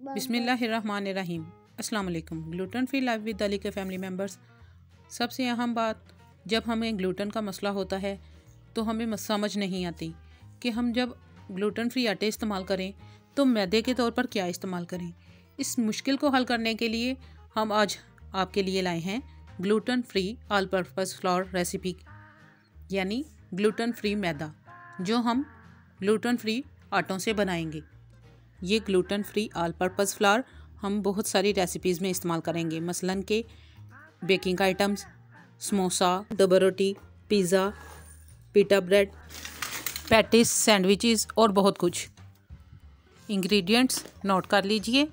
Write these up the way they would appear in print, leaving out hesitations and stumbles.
बिस्मिल्लाहिर्रहमानिर्रहीम। अस्सलाम वालेकुम। Gluten free life with Ali के फैमिली मेम्बर्स। सबसे अहम बात, जब हमें ग्लूटेन का मसला होता है तो हमें समझ नहीं आती कि हम जब ग्लूटेन फ्री आटे इस्तेमाल करें तो मैदे के तौर पर क्या इस्तेमाल करें। इस मुश्किल को हल करने के लिए हम आज आपके लिए लाए हैं gluten free all purpose floor recipe, यानी ग्लूटेन फ्री मैदा, जो हम ग्लूटेन फ्री आटों से बनाएंगे। ये gluten free all purpose flower हम बहुत सारी रेसिपीज़ में इस्तेमाल करेंगे, मसलन के बेकिंग आइटम्स, समोसा, डबल रोटी, पिज़्ज़ा, पिटा ब्रेड, पैटिस, सैंडविचेस और बहुत कुछ। इंग्रेडिएंट्स नोट कर लीजिए।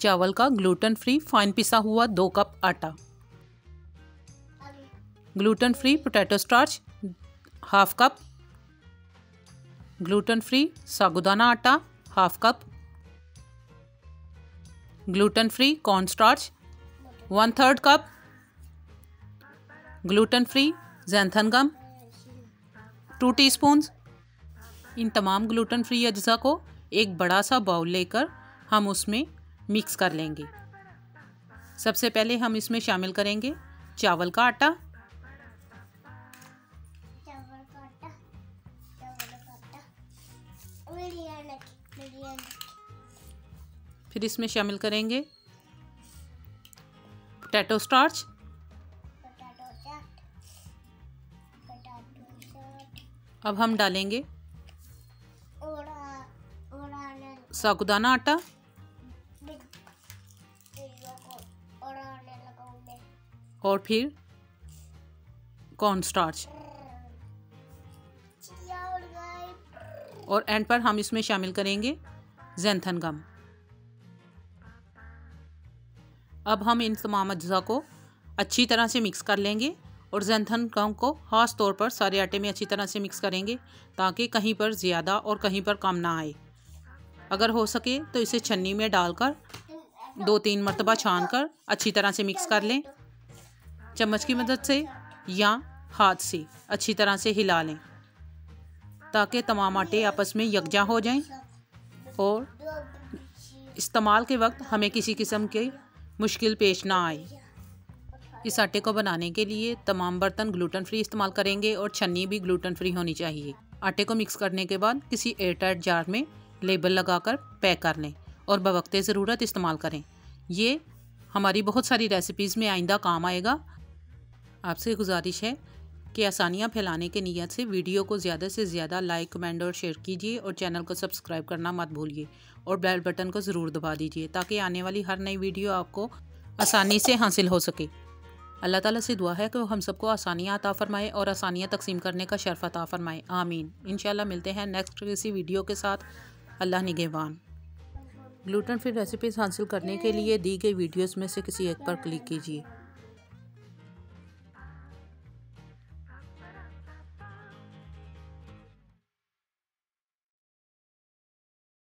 चावल का ग्लूटेन फ्री फाइन पिसा हुआ 2 कप आटा, gluten free potato starch 1/2 cup, gluten free साबूदाना आटा 1/2 cup, gluten free corn starch 1/3 cup, gluten free xanthan gum 2 teaspoons. इन तमाम ग्लूटेन फ्री अज्जा को एक बड़ा सा बाउल लेकर हम उसमें मिक्स कर लेंगे। सबसे पहले हम इसमें शामिल करेंगे चावल का आटा, फिर इसमें शामिल करेंगे पोटैटो स्टार्च, अब हम डालेंगे साबूदाना आटा, और फिर कॉर्न स्टार्च, और एंड पर हम इसमें शामिल करेंगे ज़ैंथन गम। अब हम इन तमाम अज्जा को अच्छी तरह से मिक्स कर लेंगे और ज़ैंथन गम को खास तौर पर सारे आटे में अच्छी तरह से मिक्स करेंगे ताकि कहीं पर ज़्यादा और कहीं पर कम ना आए। अगर हो सके तो इसे छन्नी में डालकर 2-3 मरतबा छान कर अच्छी तरह से मिक्स कर लें। चम्मच की मदद से या हाथ से अच्छी तरह से हिला लें ताकि तमाम आटे आपस में यकजा हो जाएं और इस्तेमाल के वक्त हमें किसी किस्म की मुश्किल पेश ना आए। इस आटे को बनाने के लिए तमाम बर्तन ग्लूटेन फ्री इस्तेमाल करेंगे और छन्नी भी ग्लूटेन फ्री होनी चाहिए। आटे को मिक्स करने के बाद किसी एयरटाइट जार में लेबल लगाकर पैक कर लें और बवक्ते ज़रूरत इस्तेमाल करें। ये हमारी बहुत सारी रेसिपीज़ में आइंदा काम आएगा। आपसे गुजारिश है कि आसानियाँ फैलाने के नियत से वीडियो को ज़्यादा से ज़्यादा लाइक, कमेंट और शेयर कीजिए और चैनल को सब्सक्राइब करना मत भूलिए और बेल बटन को ज़रूर दबा दीजिए ताकि आने वाली हर नई वीडियो आपको आसानी से हासिल हो सके। अल्लाह ताला से दुआ है कि वो हम सबको आसानियाँ अता फरमाए और आसानियाँ तकसीम करने का शर्फ अता फरमाए। आमीन। इंशाल्लाह मिलते हैं नेक्स्ट किसी वीडियो के साथ। अल्लाह निगहबान। ग्लूटेन फ्री रेसिपीज़ हासिल करने के लिए दी गई वीडियोज़ में से किसी एक पर क्लिक कीजिए।